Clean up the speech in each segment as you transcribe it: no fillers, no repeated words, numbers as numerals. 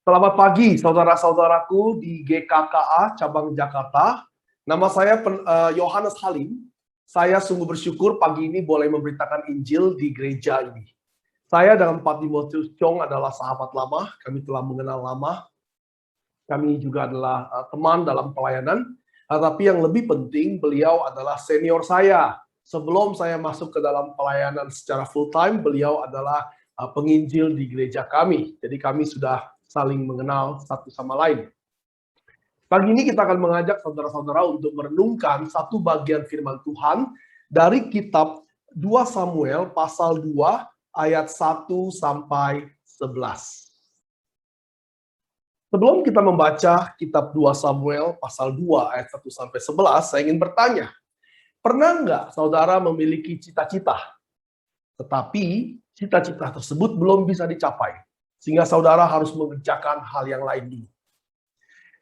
Selamat pagi, saudara-saudaraku di GKKA Cabang Jakarta. Nama saya Yohanes Halim. Saya sungguh bersyukur pagi ini boleh memberitakan Injil di gereja ini. Saya dengan Pak Timotius Chong adalah sahabat lama, kami telah mengenal lama. Kami juga adalah teman dalam pelayanan. Tapi yang lebih penting, beliau adalah senior saya. Sebelum saya masuk ke dalam pelayanan secara full time, beliau adalah penginjil di gereja kami. Jadi kami sudah saling mengenal satu sama lain. Pagi ini kita akan mengajak saudara-saudara untuk merenungkan satu bagian firman Tuhan dari kitab 2 Samuel pasal 2 ayat 1 sampai 11. Sebelum kita membaca kitab 2 Samuel pasal 2 ayat 1 sampai 11, saya ingin bertanya, pernah nggak saudara memiliki cita-cita, tetapi cita-cita tersebut belum bisa dicapai, sehingga saudara harus mengerjakan hal yang lain dulu?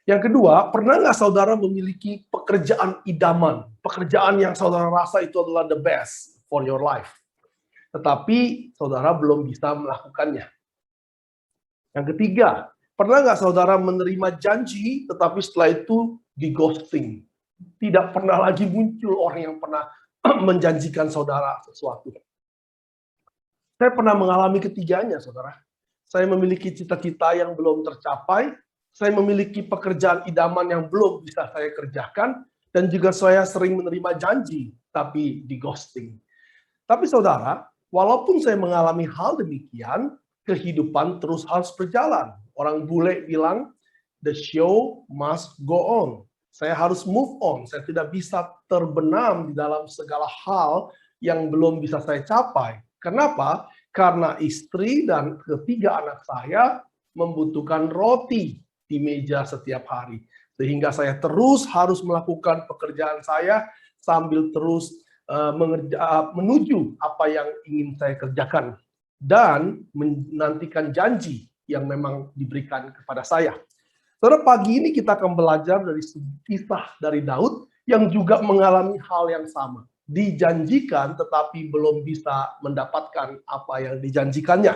Yang kedua, pernah nggak saudara memiliki pekerjaan idaman, pekerjaan yang saudara rasa itu adalah the best for your life, tetapi saudara belum bisa melakukannya? Yang ketiga, pernah nggak saudara menerima janji, tetapi setelah itu di ghosting? Tidak pernah lagi muncul orang yang pernah menjanjikan saudara sesuatu. Saya pernah mengalami ketiganya, saudara. Saya memiliki cita-cita yang belum tercapai, saya memiliki pekerjaan idaman yang belum bisa saya kerjakan, dan juga saya sering menerima janji, tapi di ghosting. Tapi saudara, walaupun saya mengalami hal demikian, kehidupan terus harus berjalan. Orang bule bilang, the show must go on. Saya harus move on. Saya tidak bisa terbenam di dalam segala hal yang belum bisa saya capai. Kenapa? Karena istri dan ketiga anak saya membutuhkan roti di meja setiap hari. Sehingga saya terus harus melakukan pekerjaan saya sambil terus menuju apa yang ingin saya kerjakan dan menantikan janji yang memang diberikan kepada saya. Saudara, pagi ini kita akan belajar dari kisah dari Daud yang juga mengalami hal yang sama. Dijanjikan tetapi belum bisa mendapatkan apa yang dijanjikannya.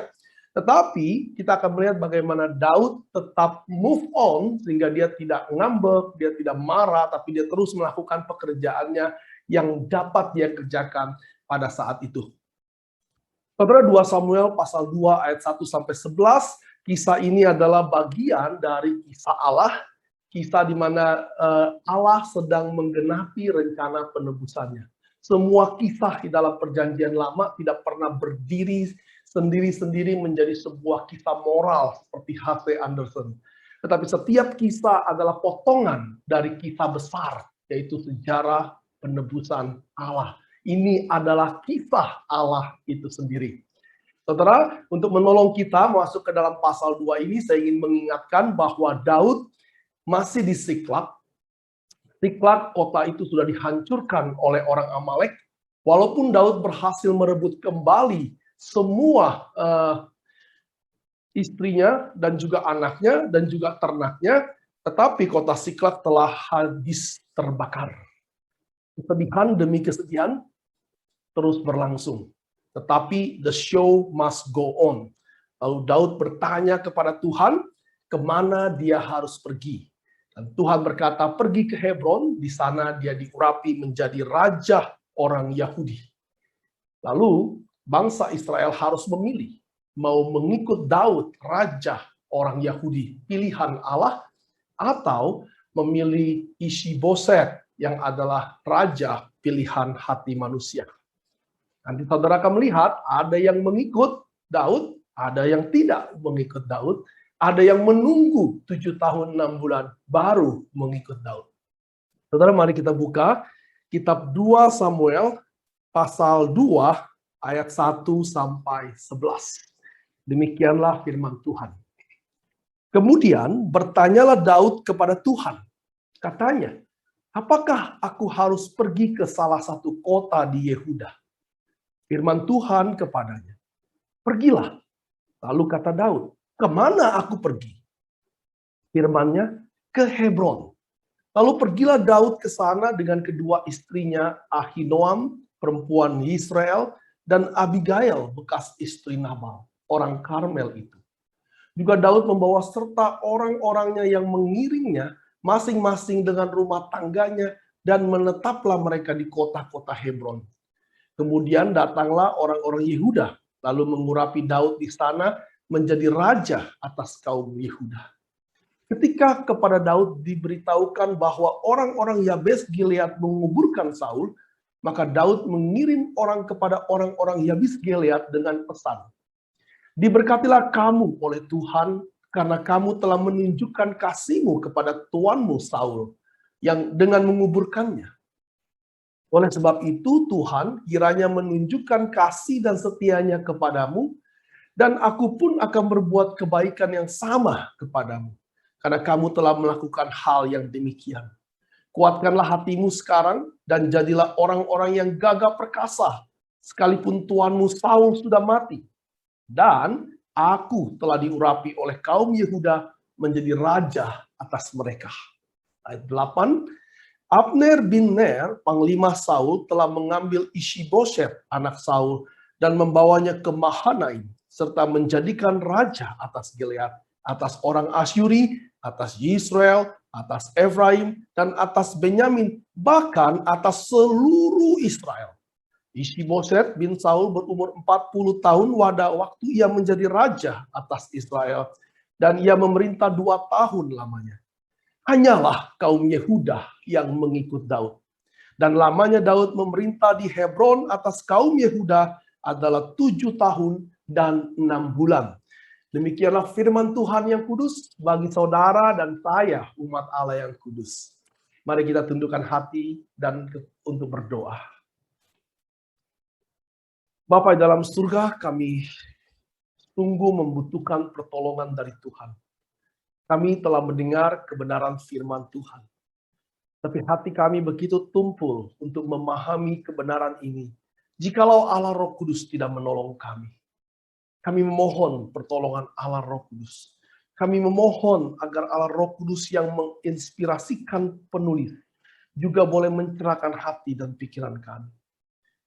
Tetapi kita akan melihat bagaimana Daud tetap move on sehingga dia tidak ngambek, dia tidak marah, tapi dia terus melakukan pekerjaannya yang dapat dia kerjakan pada saat itu. Saudara, 2 Samuel pasal 2 ayat 1 sampai 11, kisah ini adalah bagian dari kisah Allah, kisah di mana Allah sedang menggenapi rencana penebusannya. Semua kisah di dalam perjanjian lama tidak pernah berdiri sendiri-sendiri menjadi sebuah kisah moral seperti H.C. Andersen. Tetapi setiap kisah adalah potongan dari kisah besar, yaitu sejarah penebusan Allah. Ini adalah kisah Allah itu sendiri. Saudara, untuk menolong kita masuk ke dalam pasal 2 ini, saya ingin mengingatkan bahwa Daud masih di Siklag. Siklag, kota itu sudah dihancurkan oleh orang Amalek. Walaupun Daud berhasil merebut kembali semua istrinya dan juga anaknya dan juga ternaknya, tetapi kota Siklag telah habis terbakar. Kesedihan demi kesedihan terus berlangsung. Tetapi the show must go on. Lalu Daud bertanya kepada Tuhan, kemana dia harus pergi. Dan Tuhan berkata, pergi ke Hebron, di sana dia diurapi menjadi raja orang Yahudi. Lalu bangsa Israel harus memilih, mau mengikut Daud, raja orang Yahudi, pilihan Allah, atau memilih Ishiboset yang adalah raja pilihan hati manusia. Nanti saudara akan melihat ada yang mengikut Daud, ada yang tidak mengikut Daud, ada yang menunggu 7 tahun 6 bulan baru mengikut Daud. Saudara, mari kita buka kitab 2 Samuel pasal 2 ayat 1 sampai 11. Demikianlah firman Tuhan. Kemudian bertanyalah Daud kepada Tuhan. Katanya, apakah aku harus pergi ke salah satu kota di Yehuda? Firman Tuhan kepadanya, pergilah. Lalu kata Daud, kemana aku pergi? Firman-Nya, ke Hebron. Lalu pergilah Daud ke sana dengan kedua istrinya, Ahinoam, perempuan Israel, dan Abigail, bekas istri Nabal, orang Karmel itu. Juga Daud membawa serta orang-orangnya yang mengiringnya, masing-masing dengan rumah tangganya, dan menetaplah mereka di kota-kota Hebron. Kemudian datanglah orang-orang Yehuda, lalu mengurapi Daud di sana menjadi raja atas kaum Yehuda. Ketika kepada Daud diberitahukan bahwa orang-orang Yabes Gilead menguburkan Saul, maka Daud mengirim orang kepada orang-orang Yabes Gilead dengan pesan, "Diberkatilah kamu oleh Tuhan, karena kamu telah menunjukkan kasih-Mu kepada tuanmu Saul, yang dengan menguburkannya. Oleh sebab itu Tuhan kiranya menunjukkan kasih dan setianya kepadamu, dan aku pun akan berbuat kebaikan yang sama kepadamu, karena kamu telah melakukan hal yang demikian. Kuatkanlah hatimu sekarang, dan jadilah orang-orang yang gagah perkasa, sekalipun tuanmu Saul sudah mati. Dan aku telah diurapi oleh kaum Yehuda menjadi raja atas mereka." Ayat 8, Abner bin Ner, panglima Saul, telah mengambil Ishi-Boshet, anak Saul, dan membawanya ke Mahanaim, serta menjadikan raja atas Gilead, atas orang Asyuri, atas Yisrael, atas Efraim, dan atas Benyamin, bahkan atas seluruh Israel. Ishi-Boshet bin Saul berumur 40 tahun waktu ia menjadi raja atas Israel, dan ia memerintah 2 tahun lamanya. Hanyalah kaum Yehuda yang mengikut Daud. Dan lamanya Daud memerintah di Hebron atas kaum Yehuda adalah 7 tahun dan 6 bulan. Demikianlah firman Tuhan yang kudus bagi saudara dan saya, umat Allah yang kudus. Mari kita tundukkan hati dan untuk berdoa. Bapa di dalam surga, kami sungguh membutuhkan pertolongan dari Tuhan. Kami telah mendengar kebenaran firman Tuhan. Tapi hati kami begitu tumpul untuk memahami kebenaran ini. Jikalau Allah Roh Kudus tidak menolong kami. Kami memohon pertolongan Allah Roh Kudus. Kami memohon agar Allah Roh Kudus yang menginspirasikan penulis juga boleh mencerahkan hati dan pikiran kami.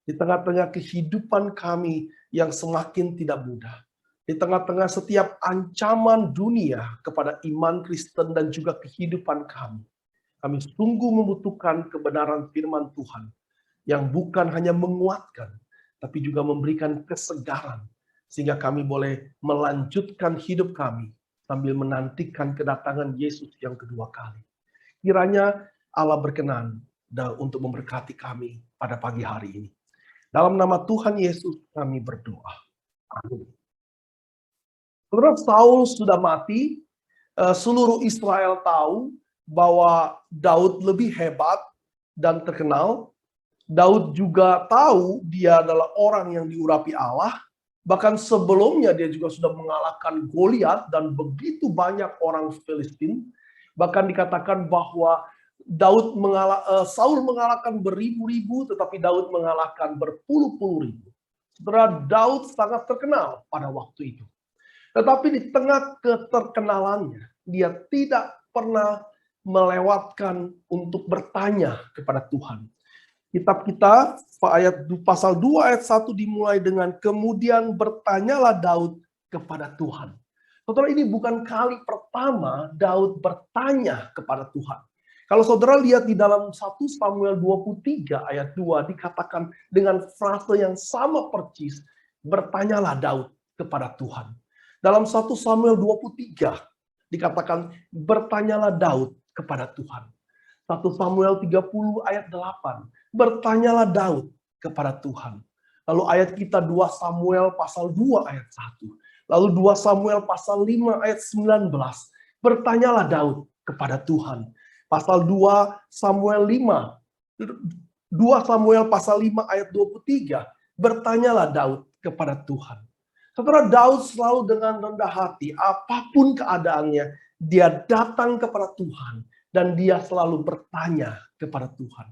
Di tengah-tengah kehidupan kami yang semakin tidak mudah. Di tengah-tengah setiap ancaman dunia kepada iman Kristen dan juga kehidupan kami. Kami sungguh membutuhkan kebenaran firman Tuhan yang bukan hanya menguatkan, tapi juga memberikan kesegaran. Sehingga kami boleh melanjutkan hidup kami sambil menantikan kedatangan Yesus yang kedua kali. Kiranya Allah berkenan untuk memberkati kami pada pagi hari ini. Dalam nama Tuhan Yesus kami berdoa. Amin. Saudara, Saul sudah mati, seluruh Israel tahu bahwa Daud lebih hebat dan terkenal. Daud juga tahu dia adalah orang yang diurapi Allah. Bahkan sebelumnya dia juga sudah mengalahkan Goliat dan begitu banyak orang Filistin. Bahkan dikatakan bahwa Saul mengalahkan beribu-ribu, tetapi Daud mengalahkan berpuluh-puluh ribu. Saudara, Daud sangat terkenal pada waktu itu. Tetapi di tengah keterkenalannya, dia tidak pernah melewatkan untuk bertanya kepada Tuhan. Kitab kita, pasal 2 ayat 1 dimulai dengan, kemudian bertanyalah Daud kepada Tuhan. Saudara, ini bukan kali pertama Daud bertanya kepada Tuhan. Kalau saudara lihat di dalam 1 Samuel 23 ayat 2, dikatakan dengan frase yang sama persis, bertanyalah Daud kepada Tuhan. Dalam 1 Samuel 23 dikatakan bertanyalah Daud kepada Tuhan. 1 Samuel 30 ayat 8, bertanyalah Daud kepada Tuhan. Lalu ayat kita 2 Samuel pasal 2 ayat 1. Lalu 2 Samuel pasal 5 ayat 19, bertanyalah Daud kepada Tuhan. Pasal 2 Samuel 5, 2 Samuel pasal 5 ayat 23, bertanyalah Daud kepada Tuhan. Saudara, Daud selalu dengan rendah hati, apapun keadaannya, dia datang kepada Tuhan dan dia selalu bertanya kepada Tuhan.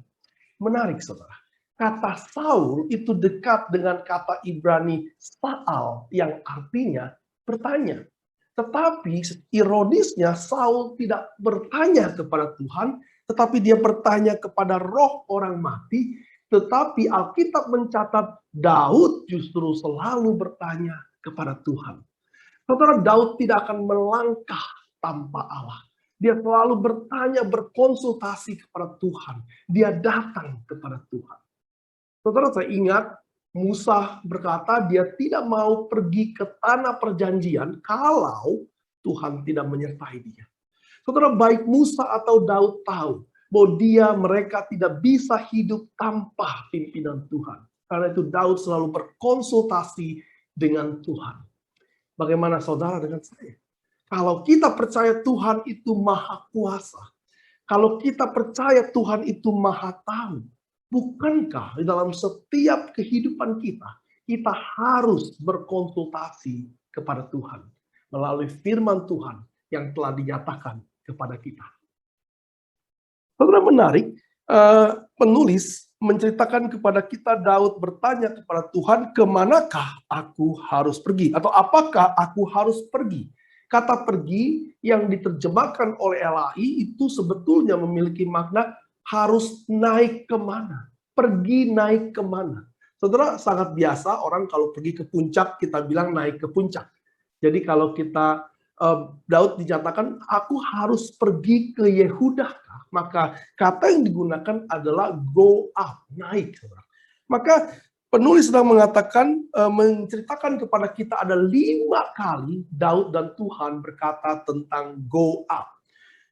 Menarik, saudara. Kata Saul itu dekat dengan kata Ibrani Sa'al yang artinya bertanya. Tetapi ironisnya Saul tidak bertanya kepada Tuhan, tetapi dia bertanya kepada roh orang mati. Tetapi Alkitab mencatat Daud justru selalu bertanya kepada Tuhan. Saudara, Daud tidak akan melangkah tanpa Allah. Dia selalu bertanya, berkonsultasi kepada Tuhan. Dia datang kepada Tuhan. Saudara, saya ingat Musa berkata dia tidak mau pergi ke tanah perjanjian kalau Tuhan tidak menyertai dia. Saudara, baik Musa atau Daud tahu bahwa mereka tidak bisa hidup tanpa pimpinan Tuhan. Karena itu Daud selalu berkonsultasi dengan Tuhan. Bagaimana saudara dengan saya? Kalau kita percaya Tuhan itu maha kuasa, kalau kita percaya Tuhan itu maha tahu, bukankah di dalam setiap kehidupan kita, kita harus berkonsultasi kepada Tuhan melalui firman Tuhan yang telah dinyatakan kepada kita. Saudara, menarik, penulis menceritakan kepada kita Daud bertanya kepada Tuhan, kemanakah aku harus pergi? Atau apakah aku harus pergi? Kata pergi yang diterjemahkan oleh LAI itu sebetulnya memiliki makna harus naik kemana? Pergi naik kemana? Saudara, sangat biasa orang kalau pergi ke puncak, kita bilang naik ke puncak. Jadi kalau kita, Daud dinyatakan, aku harus pergi ke Yehuda. Maka kata yang digunakan adalah go up, naik. Maka penulis sedang mengatakan, menceritakan kepada kita ada 5 kali Daud dan Tuhan berkata tentang go up.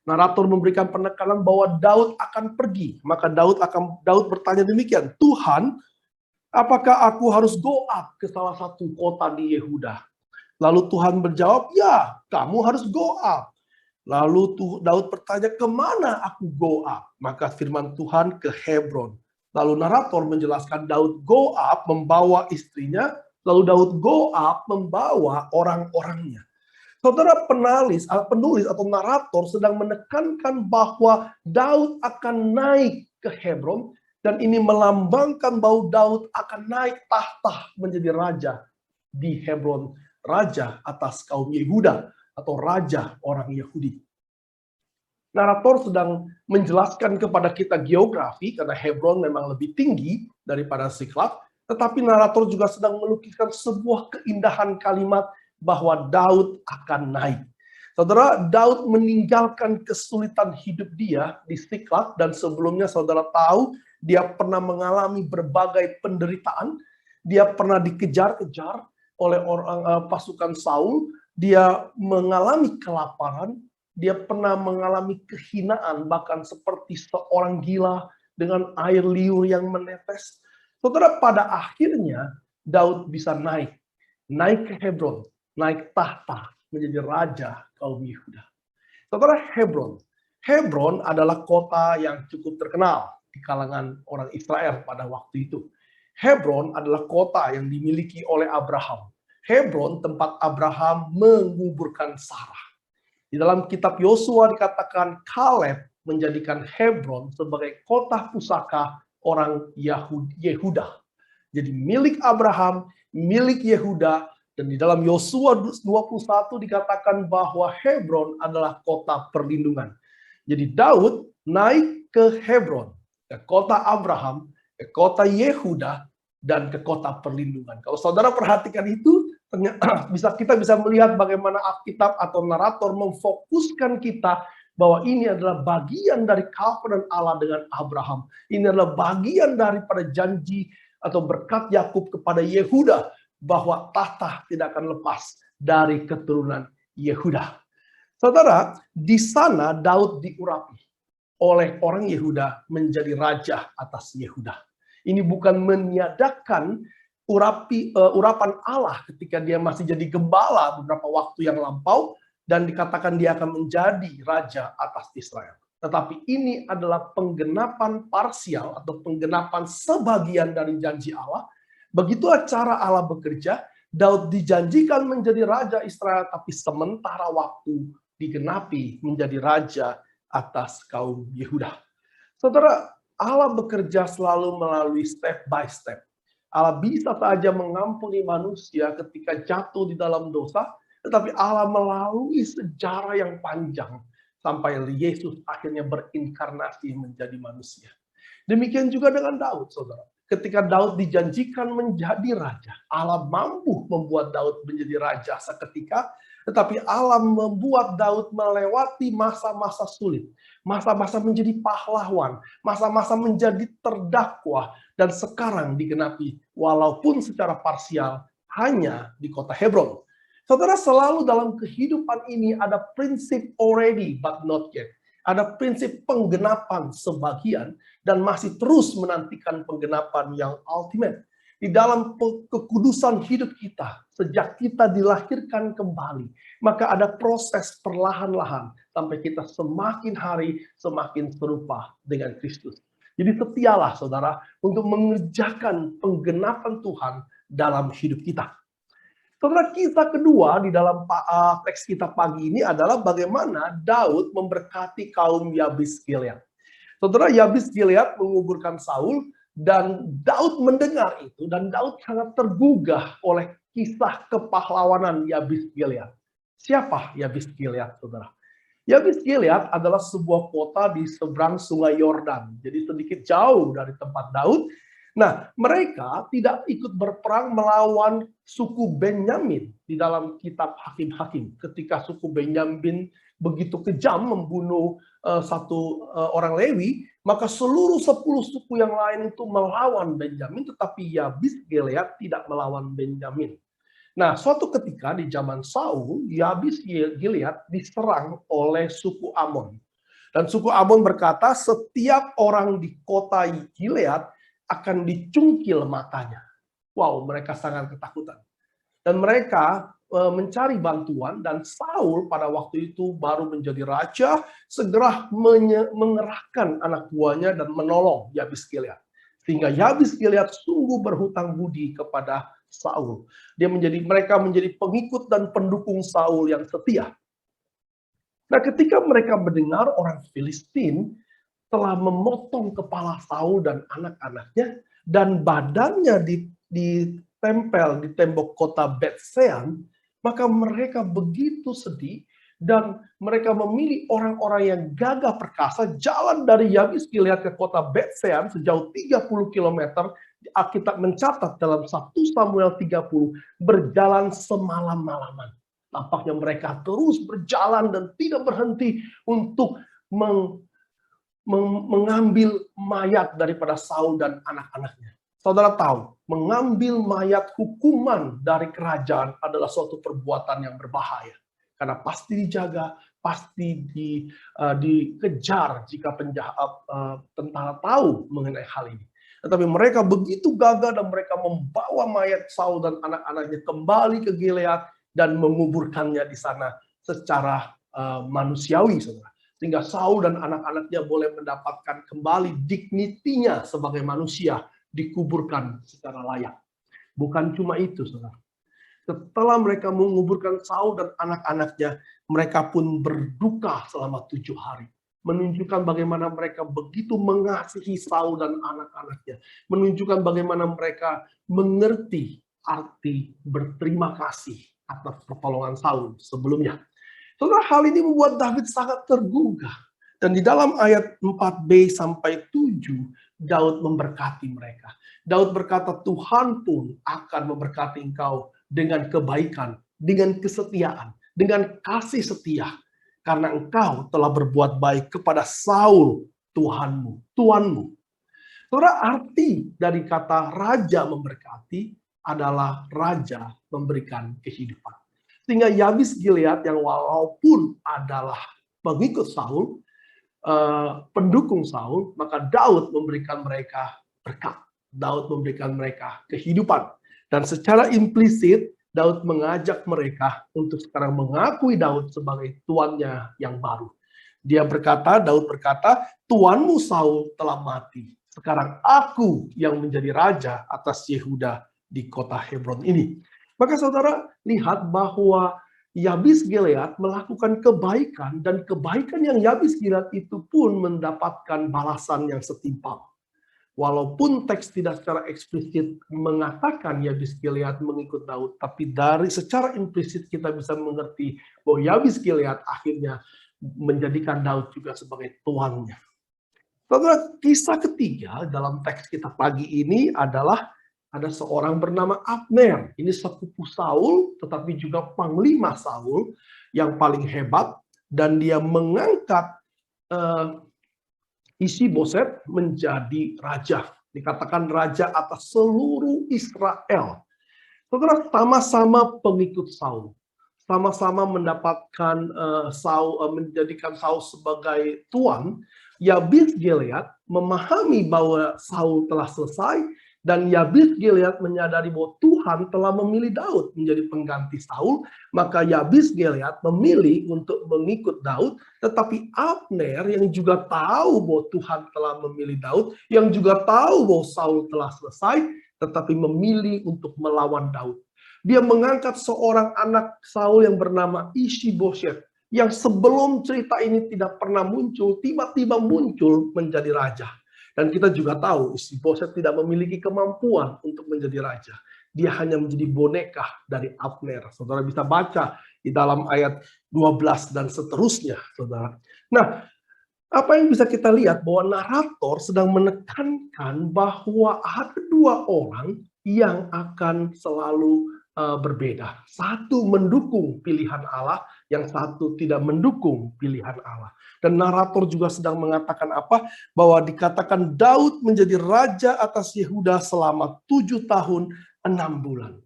Narator memberikan penekanan bahwa Daud akan pergi. Maka Daud bertanya demikian, Tuhan, apakah aku harus go up ke salah satu kota di Yehuda? Lalu Tuhan berjawab, ya, kamu harus go up. Lalu Daud bertanya, kemana aku go up? Maka firman Tuhan ke Hebron. Lalu narator menjelaskan Daud go up membawa istrinya, lalu Daud go up membawa orang-orangnya. Saudara, penulis atau narator sedang menekankan bahwa Daud akan naik ke Hebron, dan ini melambangkan bahwa Daud akan naik tahta menjadi raja di Hebron, raja atas kaum Yehuda atau raja orang Yahudi. Narator sedang menjelaskan kepada kita geografi, karena Hebron memang lebih tinggi daripada Siklag, tetapi narator juga sedang melukiskan sebuah keindahan kalimat bahwa Daud akan naik. Saudara, Daud meninggalkan kesulitan hidup dia di Siklag, dan sebelumnya saudara tahu dia pernah mengalami berbagai penderitaan, dia pernah dikejar-kejar oleh pasukan Saul, dia mengalami kelaparan, dia pernah mengalami kehinaan, bahkan seperti seorang gila dengan air liur yang menetes. Saudara, pada akhirnya Daud bisa naik ke Hebron, naik tahta menjadi raja kaum Yehuda. Saudara, Hebron adalah kota yang cukup terkenal di kalangan orang Israel pada waktu itu. Hebron adalah kota yang dimiliki oleh Abraham. Hebron tempat Abraham menguburkan Sarah. Di dalam kitab Yosua dikatakan Kaleb menjadikan Hebron sebagai kota pusaka orang Yehuda. Jadi milik Abraham, milik Yehuda, dan di dalam Yosua 21 dikatakan bahwa Hebron adalah kota perlindungan. Jadi Daud naik ke Hebron, ke kota Abraham, ke kota Yehuda, dan ke kota perlindungan. Kalau saudara perhatikan itu, kita bisa melihat bagaimana Alkitab atau narator memfokuskan kita bahwa ini adalah bagian dari covenant Allah dengan Abraham. Ini adalah bagian daripada janji atau berkat Yakub kepada Yehuda bahwa tahta tidak akan lepas dari keturunan Yehuda. Saudara, di sana Daud diurapi oleh orang Yehuda menjadi raja atas Yehuda. Ini bukan meniadakan urapan Allah ketika dia masih jadi gembala beberapa waktu yang lampau dan dikatakan dia akan menjadi raja atas Israel. Tetapi ini adalah penggenapan parsial atau penggenapan sebagian dari janji Allah. Begitulah cara Allah bekerja. Daud dijanjikan menjadi raja Israel, tapi sementara waktu digenapi menjadi raja atas kaum Yehuda. Saudara, Allah bekerja selalu melalui step by step. Allah bisa saja mengampuni manusia ketika jatuh di dalam dosa, tetapi Allah melalui sejarah yang panjang sampai Yesus akhirnya berinkarnasi menjadi manusia. Demikian juga dengan Daud, saudara. ketika Daud dijanjikan menjadi raja. Allah mampu membuat Daud menjadi raja seketika, tetapi Allah membuat Daud melewati masa-masa sulit, masa-masa menjadi pahlawan, masa-masa menjadi terdakwa, dan sekarang digenapi walaupun secara parsial hanya di kota Hebron. Saudara, selalu dalam kehidupan ini ada prinsip already but not yet. Ada prinsip penggenapan sebagian dan masih terus menantikan penggenapan yang ultimate. Di dalam kekudusan hidup kita, sejak kita dilahirkan kembali, maka ada proses perlahan-lahan sampai kita semakin hari semakin serupa dengan Kristus. Jadi setialah saudara untuk mengerjakan penggenapan Tuhan dalam hidup kita. Saudara, kisah kedua di dalam teks kita pagi ini adalah bagaimana Daud memberkati kaum Yabes Gilead. Saudara, Yabes Gilead menguburkan Saul dan Daud mendengar itu dan Daud sangat tergugah oleh kisah kepahlawanan Yabes Gilead. Siapa Yabes Gilead, saudara? Yabes Gilead adalah sebuah kota di seberang sungai Yordan, jadi sedikit jauh dari tempat Daud. Nah, mereka tidak ikut berperang melawan suku Benyamin di dalam kitab Hakim-Hakim. Ketika suku Benyamin begitu kejam membunuh satu orang Lewi, maka seluruh 10 suku yang lain itu melawan Benyamin, tetapi Yabes Gilead tidak melawan Benyamin. Nah, suatu ketika di zaman Saul, Yabes Gilead diserang oleh suku Amon. Dan suku Amon berkata, setiap orang di kota Gilead akan dicungkil matanya. Wow, mereka sangat ketakutan. Dan mereka mencari bantuan, dan Saul pada waktu itu baru menjadi raja, segera mengerahkan anak buahnya dan menolong Yabes Gilead. Sehingga Yabes Gilead sungguh berhutang budi kepada Saul. Mereka menjadi pengikut dan pendukung Saul yang setia. Nah, ketika mereka mendengar orang Filistin telah memotong kepala Saul dan anak-anaknya, dan badannya ditempel di tembok kota Bet-Sean, maka mereka begitu sedih, dan mereka memilih orang-orang yang gagah perkasa jalan dari Yabes Gilead ke kota Bet-Sean sejauh 30 km. Alkitab mencatat dalam 1 Samuel 30, berjalan semalam-malaman. Tampaknya mereka terus berjalan dan tidak berhenti untuk mengambil mayat daripada Saul dan anak-anaknya. Saudara tahu, mengambil mayat hukuman dari kerajaan adalah suatu perbuatan yang berbahaya. Karena pasti dijaga, pasti dikejar jika tentara tahu mengenai hal ini. Tetapi mereka begitu gagah dan mereka membawa mayat Saul dan anak-anaknya kembali ke Gilead dan menguburkannya di sana secara manusiawi, saudara. Sehingga Saul dan anak-anaknya boleh mendapatkan kembali dignitinya sebagai manusia, dikuburkan secara layak. Bukan cuma itu, saudara. Setelah mereka menguburkan Saul dan anak-anaknya, mereka pun berduka selama 7 hari. Menunjukkan bagaimana mereka begitu mengasihi Saul dan anak-anaknya. Menunjukkan bagaimana mereka mengerti arti berterima kasih atas pertolongan Saul sebelumnya. Saudara, hal ini membuat Daud sangat tergugah. Dan di dalam ayat 4b sampai 7, Daud memberkati mereka. Daud berkata, Tuhan pun akan memberkati engkau dengan kebaikan, dengan kesetiaan, dengan kasih setia. Karena engkau telah berbuat baik kepada Saul, tuanmu. Saudara, arti dari kata raja memberkati adalah raja memberikan kehidupan. Sehingga Yabes Gilead yang walaupun adalah pengikut Saul, pendukung Saul, maka Daud memberikan mereka berkat. Daud memberikan mereka kehidupan. Dan secara implisit, Daud mengajak mereka untuk sekarang mengakui Daud sebagai tuannya yang baru. Daud berkata, tuanmu Saul telah mati. Sekarang aku yang menjadi raja atas Yehuda di kota Hebron ini. Maka saudara lihat bahwa Yabes Gilead melakukan kebaikan, dan kebaikan yang Yabes Gilead itu pun mendapatkan balasan yang setimpal. Walaupun teks tidak secara eksplisit mengatakan Yabes Gilead mengikut Daud, tapi secara implisit kita bisa mengerti bahwa Yabes Gilead akhirnya menjadikan Daud juga sebagai tuannya. Saudara, kisah ketiga dalam teks kita pagi ini adalah ada seorang bernama Abner. Ini sepupu Saul, tetapi juga panglima Saul yang paling hebat. Dan dia mengangkat Isi-Boset menjadi raja. Dikatakan raja atas seluruh Israel. Saudara, sama-sama pengikut Saul. Sama-sama mendapatkan menjadikan Saul sebagai tuan. Yabes Gilead memahami bahwa Saul telah selesai, dan Yabes Gilead menyadari bahwa Tuhan telah memilih Daud menjadi pengganti Saul. Maka Yabes Gilead memilih untuk mengikut Daud, tetapi Abner yang juga tahu bahwa Tuhan telah memilih Daud, yang juga tahu bahwa Saul telah selesai, tetapi memilih untuk melawan Daud. Dia mengangkat seorang anak Saul yang bernama Isi-Boset, yang sebelum cerita ini tidak pernah muncul, tiba-tiba muncul menjadi raja. Dan kita juga tahu Isi-Boset tidak memiliki kemampuan untuk menjadi raja. Dia hanya menjadi boneka dari Abner. Saudara bisa baca di dalam ayat 12 dan seterusnya, saudara. Nah, apa yang bisa kita lihat bahwa narator sedang menekankan bahwa ada dua orang yang akan selalu berbeda. Satu mendukung pilihan Allah, yang satu tidak mendukung pilihan Allah. Dan narator juga sedang mengatakan apa? Bahwa dikatakan Daud menjadi raja atas Yehuda selama 7 tahun 6 bulan.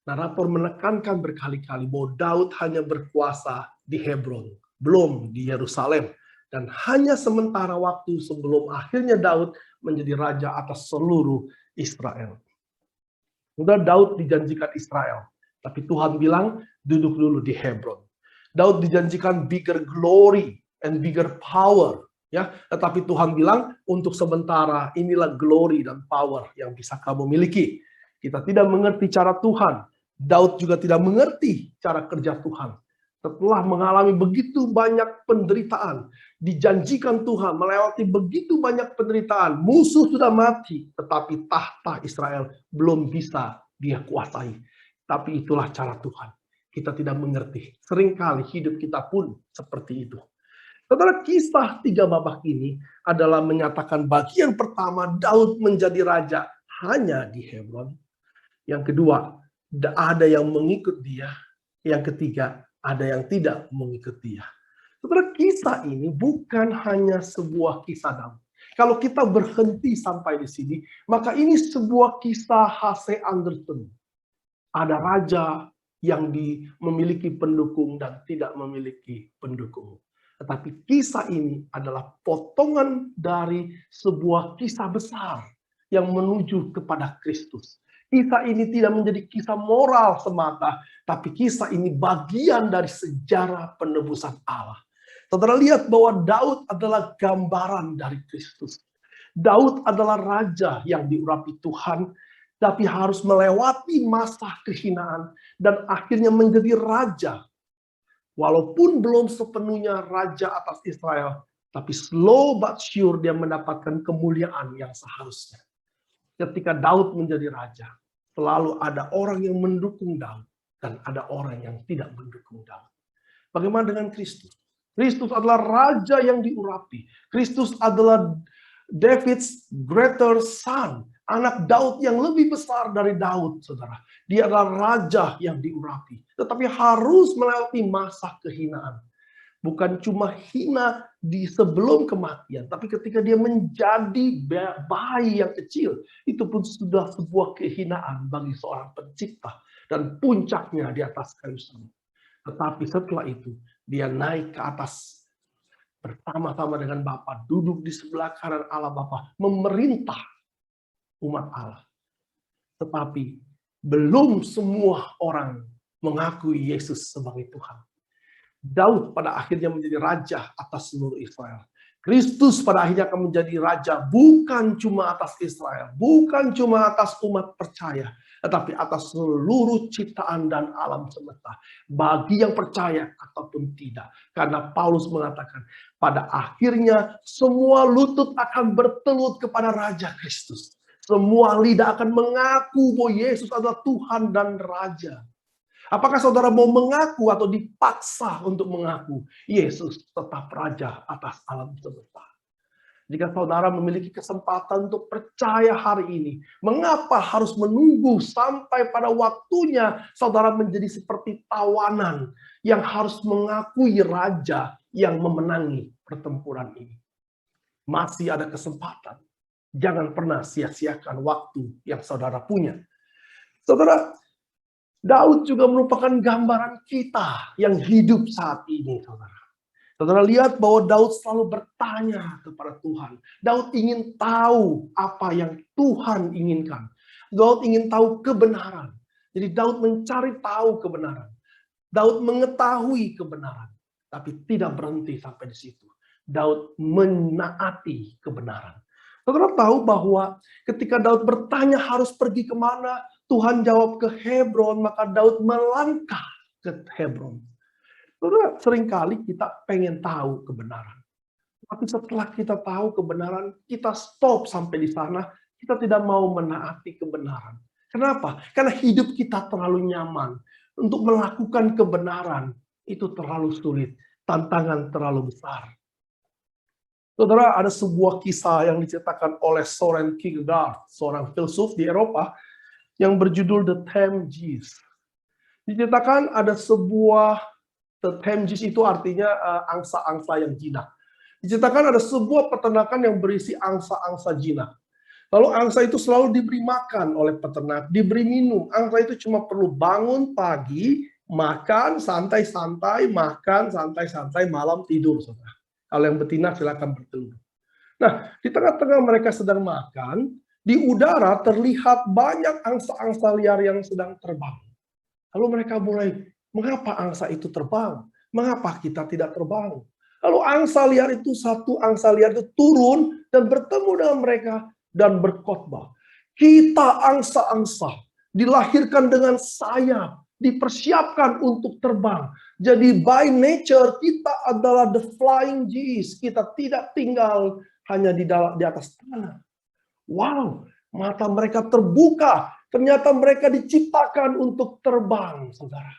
Narator menekankan berkali-kali bahwa Daud hanya berkuasa di Hebron, belum di Yerusalem. Dan hanya sementara waktu sebelum akhirnya Daud menjadi raja atas seluruh Israel. Sudah Daud dijanjikan Israel, tapi Tuhan bilang duduk dulu di Hebron. Daud dijanjikan bigger glory and bigger power, ya. Tetapi Tuhan bilang untuk sementara inilah glory dan power yang bisa kamu miliki. Kita tidak mengerti cara Tuhan. Daud juga tidak mengerti cara kerja Tuhan. Setelah mengalami begitu banyak penderitaan, dijanjikan Tuhan melewati begitu banyak penderitaan, musuh sudah mati, tetapi tahta Israel belum bisa dia kuasai. Tapi itulah cara Tuhan. Kita tidak mengerti. Seringkali hidup kita pun seperti itu. Saudara, kisah 3 babak ini adalah menyatakan bagian pertama Daud menjadi raja hanya di Hebron. Yang kedua, ada yang mengikut dia. Yang ketiga, ada yang tidak mengikut dia. Saudara, kisah ini bukan hanya sebuah kisah Daud. Kalau kita berhenti sampai di sini, maka ini sebuah kisah H.C. Andersen. Ada raja yang memiliki pendukung dan tidak memiliki pendukung. Tetapi kisah ini adalah potongan dari sebuah kisah besar yang menuju kepada Kristus. Kisah ini tidak menjadi kisah moral semata, tapi kisah ini bagian dari sejarah penebusan Allah. Saudara lihat bahwa Daud adalah gambaran dari Kristus. Daud adalah raja yang diurapi Tuhan, tapi harus melewati masa kehinaan dan akhirnya menjadi raja. Walaupun belum sepenuhnya raja atas Israel, tapi slow but sure dia mendapatkan kemuliaan yang seharusnya. Ketika Daud menjadi raja, selalu ada orang yang mendukung Daud dan ada orang yang tidak mendukung Daud. Bagaimana dengan Kristus? Kristus adalah raja yang diurapi. Kristus adalah David's greater son, anak Daud yang lebih besar dari Daud, saudara. Dia adalah raja yang diurapi, tetapi harus melewati masa kehinaan. Bukan cuma hina di sebelum kematian, tapi ketika dia menjadi bayi yang kecil, itu pun sudah sebuah kehinaan bagi seorang pencipta. Dan puncaknya di atas kayu salib. Tetapi setelah itu, dia naik ke atas bersama-sama dengan Bapa, duduk di sebelah kanan Allah Bapa, memerintah umat Allah. Tetapi belum semua orang mengakui Yesus sebagai Tuhan. Daud pada akhirnya menjadi raja atas seluruh Israel. Kristus pada akhirnya akan menjadi raja bukan cuma atas Israel, bukan cuma atas umat percaya, tetapi atas seluruh ciptaan dan alam semesta. Bagi yang percaya ataupun tidak. Karena Paulus mengatakan, pada akhirnya semua lutut akan bertelut kepada Raja Kristus. Semua lidah akan mengaku bahwa Yesus adalah Tuhan dan Raja. Apakah saudara mau mengaku atau dipaksa untuk mengaku Yesus tetap Raja atas alam semesta? Jika saudara memiliki kesempatan untuk percaya hari ini, mengapa harus menunggu sampai pada waktunya saudara menjadi seperti tawanan yang harus mengakui raja yang memenangi pertempuran ini? Masih ada kesempatan. Jangan pernah sia-siakan waktu yang saudara punya. Saudara, Daud juga merupakan gambaran kita yang hidup saat ini, saudara. Saudara lihat bahwa Daud selalu bertanya kepada Tuhan. Daud ingin tahu apa yang Tuhan inginkan. Daud ingin tahu kebenaran. Jadi Daud mencari tahu kebenaran. Daud mengetahui kebenaran. Tapi tidak berhenti sampai di situ. Daud menaati kebenaran. Saudara tahu bahwa ketika Daud bertanya harus pergi kemana, Tuhan jawab ke Hebron, maka Daud melangkah ke Hebron. Saudara, seringkali kita pengen tahu kebenaran. Tapi setelah kita tahu kebenaran, kita stop sampai di sana, kita tidak mau menaati kebenaran. Kenapa? Karena hidup kita terlalu nyaman. Untuk melakukan kebenaran, itu terlalu sulit. Tantangan terlalu besar. Saudara, ada sebuah kisah yang diceritakan oleh Soren Kierkegaard, seorang filsuf di Eropa, yang berjudul The Thames. Diceritakan ada sebuah The Thames itu artinya angsa-angsa yang jinak. Diceritakan ada sebuah peternakan yang berisi angsa-angsa jinak. Lalu angsa itu selalu diberi makan oleh peternak, diberi minum. Angsa itu cuma perlu bangun pagi, makan santai-santai, makan santai-santai, malam tidur. Saudara. Kalau yang betina silakan bertelur. Nah, di tengah-tengah mereka sedang makan, di udara terlihat banyak angsa-angsa liar yang sedang terbang. Lalu mereka mulai, mengapa angsa itu terbang? Mengapa kita tidak terbang? Lalu angsa liar itu, satu angsa liar itu turun dan bertemu dengan mereka dan berkhotbah. Kita angsa-angsa dilahirkan dengan sayap, dipersiapkan untuk terbang. Jadi by nature kita adalah the flying geese. Kita tidak tinggal hanya di atas tanah. Wow, mata mereka terbuka. Ternyata mereka diciptakan untuk terbang, saudara.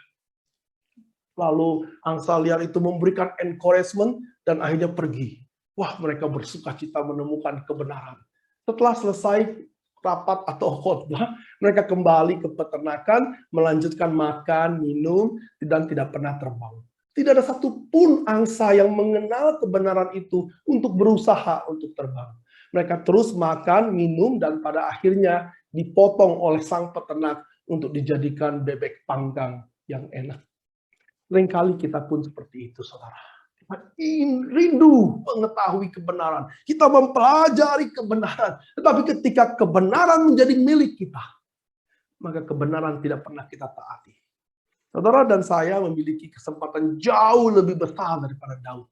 Lalu angsa liar itu memberikan encouragement dan akhirnya pergi. Wah, mereka bersuka cita menemukan kebenaran. Setelah selesai rapat atau khotbah, mereka kembali ke peternakan, melanjutkan makan, minum, dan tidak pernah terbang. Tidak ada satupun angsa yang mengenal kebenaran itu untuk berusaha untuk terbang. Mereka terus makan, minum, dan pada akhirnya dipotong oleh sang peternak untuk dijadikan bebek panggang yang enak. Seringkali kita pun seperti itu, saudara. Kita rindu mengetahui kebenaran. Kita mempelajari kebenaran. Tetapi ketika kebenaran menjadi milik kita, maka kebenaran tidak pernah kita taati. Saudara dan saya memiliki kesempatan jauh lebih besar daripada Daud.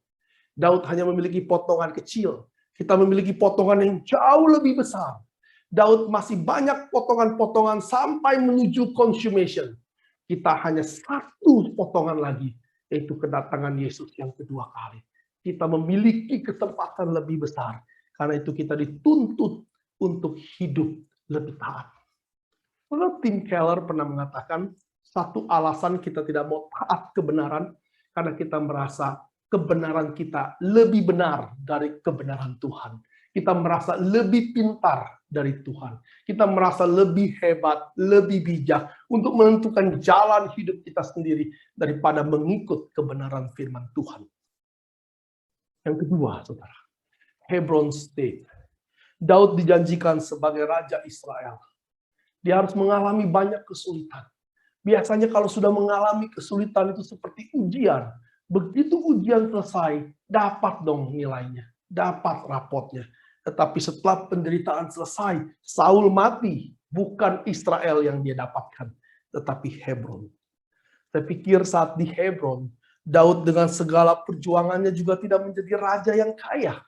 Daud hanya memiliki potongan kecil. Kita memiliki potongan yang jauh lebih besar. Daud masih banyak potongan-potongan sampai menuju consummation. Kita hanya satu potongan lagi, yaitu kedatangan Yesus yang kedua kali. Kita memiliki kesempatan lebih besar. Karena itu kita dituntut untuk hidup lebih taat. Tim Keller pernah mengatakan, satu alasan kita tidak mau taat kebenaran, karena kita merasa kebenaran kita lebih benar dari kebenaran Tuhan. Kita merasa lebih pintar dari Tuhan. Kita merasa lebih hebat, lebih bijak untuk menentukan jalan hidup kita sendiri daripada mengikut kebenaran firman Tuhan. Yang kedua, saudara, Hebron State. Daud dijanjikan sebagai Raja Israel. Dia harus mengalami banyak kesulitan. Biasanya kalau sudah mengalami kesulitan itu seperti ujian. Begitu ujian selesai, dapat dong nilainya, dapat rapotnya. Tetapi setelah penderitaan selesai, Saul mati. Bukan Israel yang dia dapatkan, tetapi Hebron. Saya pikir saat di Hebron, Daud dengan segala perjuangannya juga tidak menjadi raja yang kaya.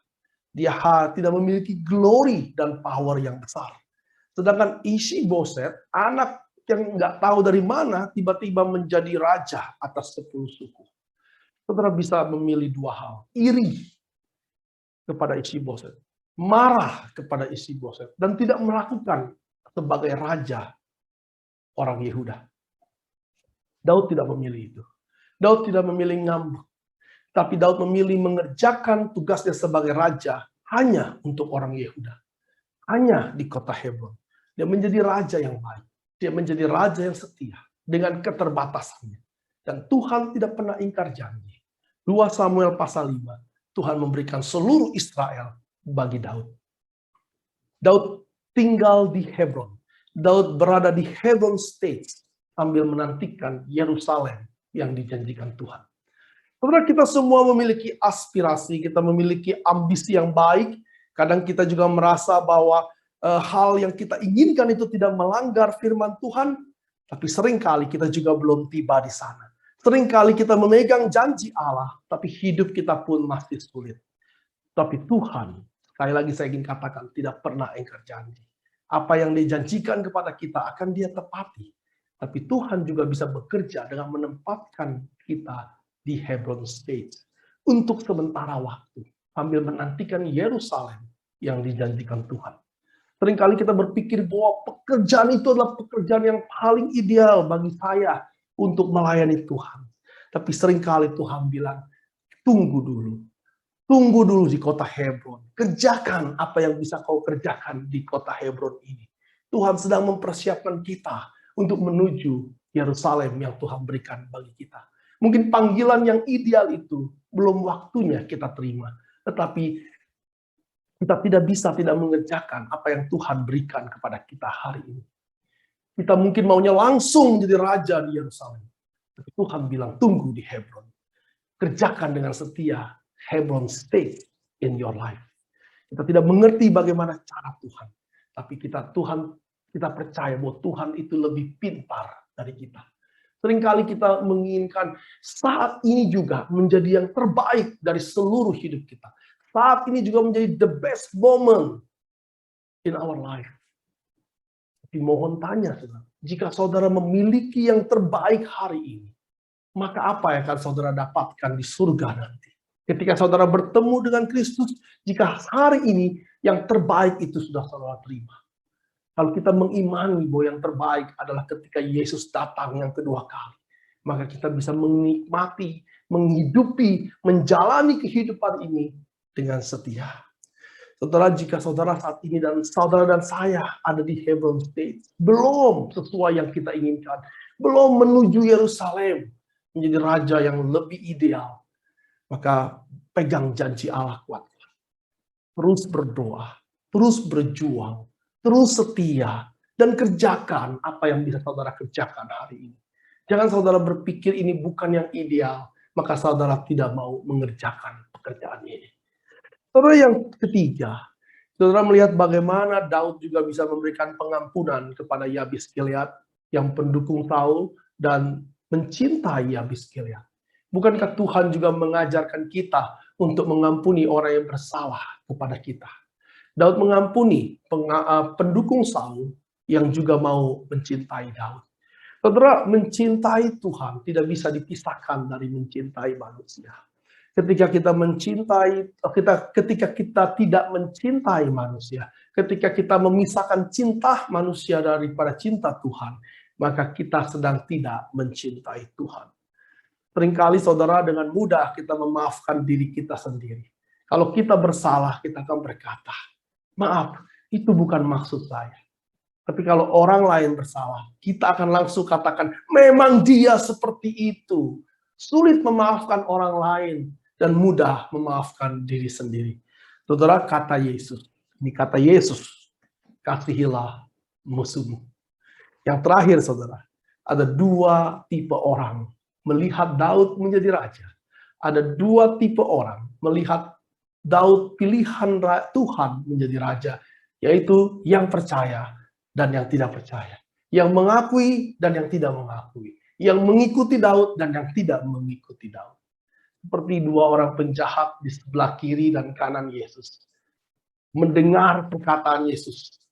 Dia tidak memiliki glory dan power yang besar. Sedangkan Isi-Boset, anak yang nggak tahu dari mana, tiba-tiba menjadi raja atas 10 suku. Saudara bisa memilih dua hal. Iri kepada Isi-Boset. Marah kepada Isi-Boset. Dan tidak melakukan sebagai raja orang Yehuda. Daud tidak memilih itu. Daud tidak memilih ngambek. Tapi Daud memilih mengerjakan tugasnya sebagai raja hanya untuk orang Yehuda, hanya di kota Hebron. Dia menjadi raja yang baik, dia menjadi raja yang setia dengan keterbatasannya. Dan Tuhan tidak pernah ingkar janji. 2 Samuel pasal 5, Tuhan memberikan seluruh Israel bagi Daud. Daud tinggal di Hebron. Daud berada di Hebron State sambil menantikan Yerusalem yang dijanjikan Tuhan. Saudara, kita semua memiliki aspirasi, kita memiliki ambisi yang baik. Kadang kita juga merasa bahwa hal yang kita inginkan itu tidak melanggar firman Tuhan, tapi seringkali kita juga belum tiba di sana. Seringkali kita memegang janji Allah, tapi hidup kita pun masih sulit. Tapi Tuhan, sekali lagi saya ingin katakan, tidak pernah ingkar janji. Apa yang dijanjikan kepada kita akan Dia tepati. Tapi Tuhan juga bisa bekerja dengan menempatkan kita di Hebron State untuk sementara waktu, sambil menantikan Yerusalem yang dijanjikan Tuhan. Seringkali kita berpikir bahwa pekerjaan itu adalah pekerjaan yang paling ideal bagi saya untuk melayani Tuhan. Tapi seringkali Tuhan bilang, tunggu dulu. Tunggu dulu di kota Hebron. Kerjakan apa yang bisa kau kerjakan di kota Hebron ini. Tuhan sedang mempersiapkan kita untuk menuju Yerusalem yang Tuhan berikan bagi kita. Mungkin panggilan yang ideal itu belum waktunya kita terima. Tetapi kita tidak bisa tidak mengerjakan apa yang Tuhan berikan kepada kita hari ini. Kita mungkin maunya langsung jadi raja di Yerusalem. Tapi Tuhan bilang, tunggu di Hebron. Kerjakan dengan setia Hebron State in your life. Kita tidak mengerti bagaimana cara Tuhan. Tapi kita percaya bahwa Tuhan itu lebih pintar dari kita. Seringkali kita menginginkan saat ini juga menjadi yang terbaik dari seluruh hidup kita. Saat ini juga menjadi the best moment in our life. Tapi mohon tanya, saudara, jika saudara memiliki yang terbaik hari ini, maka apa yang akan saudara dapatkan di surga nanti? Ketika saudara bertemu dengan Kristus, jika hari ini yang terbaik itu sudah saudara terima. Kalau kita mengimani bahwa yang terbaik adalah ketika Yesus datang yang kedua kali, maka kita bisa menikmati, menghidupi, menjalani kehidupan ini dengan setia. Saudara, jika saudara saat ini dan saudara dan saya ada di Hebron State, belum sesuai yang kita inginkan, belum menuju Yerusalem, menjadi raja yang lebih ideal, maka pegang janji Allah kuat. Terus berdoa, terus berjuang, terus setia, dan kerjakan apa yang bisa saudara kerjakan hari ini. Jangan saudara berpikir ini bukan yang ideal, maka saudara tidak mau mengerjakan pekerjaan ini. Saudara, yang ketiga, saudara melihat bagaimana Daud juga bisa memberikan pengampunan kepada Yabes Gilead yang pendukung Saul dan mencintai Yabes Gilead. Bukankah Tuhan juga mengajarkan kita untuk mengampuni orang yang bersalah kepada kita? Daud mengampuni pendukung Saul yang juga mau mencintai Daud. Saudara, mencintai Tuhan tidak bisa dipisahkan dari mencintai manusia. Ketika kita tidak mencintai manusia, ketika kita memisahkan cinta manusia daripada cinta Tuhan, maka kita sedang tidak mencintai Tuhan. Seringkali saudara, dengan mudah kita memaafkan diri kita sendiri. Kalau kita bersalah, kita akan berkata, maaf, itu bukan maksud saya. Tapi kalau orang lain bersalah, kita akan langsung katakan, memang dia seperti itu. Sulit memaafkan orang lain dan mudah memaafkan diri sendiri. Saudara, kata Yesus, ini kata Yesus, kasihilah musuhmu. Yang terakhir, saudara, ada 2 tipe orang melihat Daud menjadi raja. Ada 2 tipe orang melihat Daud pilihan Tuhan menjadi raja, yaitu yang percaya dan yang tidak percaya, yang mengakui dan yang tidak mengakui, yang mengikuti Daud dan yang tidak mengikuti Daud. Seperti 2 orang penjahat di sebelah kiri dan kanan Yesus. Mendengar perkataan Yesus,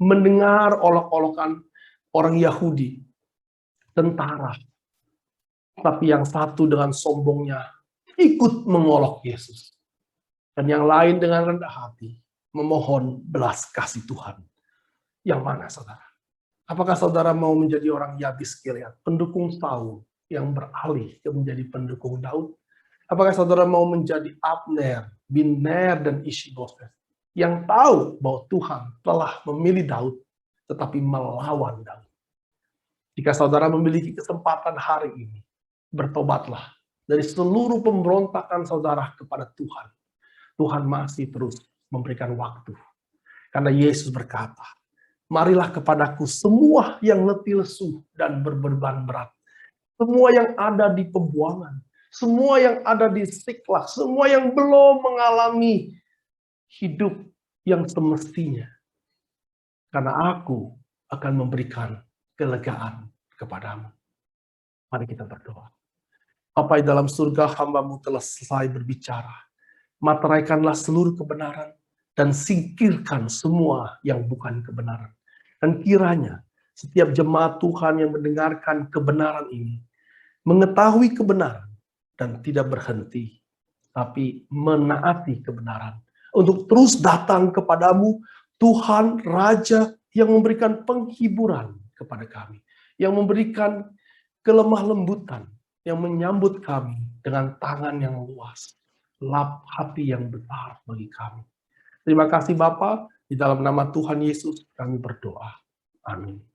mendengar olok-olokan orang Yahudi, tentara. Tapi yang satu dengan sombongnya ikut mengolok Yesus. Dan yang lain dengan rendah hati memohon belas kasih Tuhan. Yang mana, saudara? Apakah saudara mau menjadi orang Yabes Gilead, pendukung Saul yang beralih ke menjadi pendukung Daud? Apakah saudara mau menjadi Abner, bin Ner, dan Ishi-Boseth yang tahu bahwa Tuhan telah memilih Daud, tetapi melawan Daud. Jika saudara memiliki kesempatan hari ini, bertobatlah dari seluruh pemberontakan saudara kepada Tuhan. Tuhan masih terus memberikan waktu. Karena Yesus berkata, marilah kepadaku semua yang letih lesu dan berbeban berat. Semua yang ada di pembuangan, semua yang ada di Siklak, semua yang belum mengalami hidup yang semestinya. Karena aku akan memberikan kelegaan kepadamu. Mari kita berdoa. Bapa di dalam surga, hamba-Mu telah selesai berbicara. Materaikanlah seluruh kebenaran dan singkirkan semua yang bukan kebenaran. Dan kiranya setiap jemaat Tuhan yang mendengarkan kebenaran ini, mengetahui kebenaran dan tidak berhenti, tapi menaati kebenaran. Untuk terus datang kepadamu, Tuhan Raja yang memberikan penghiburan kepada kami. Yang memberikan kelemah lembutan, yang menyambut kami dengan tangan yang luas. Lap hati yang besar bagi kami. Terima kasih Bapa, di dalam nama Tuhan Yesus kami berdoa. Amin.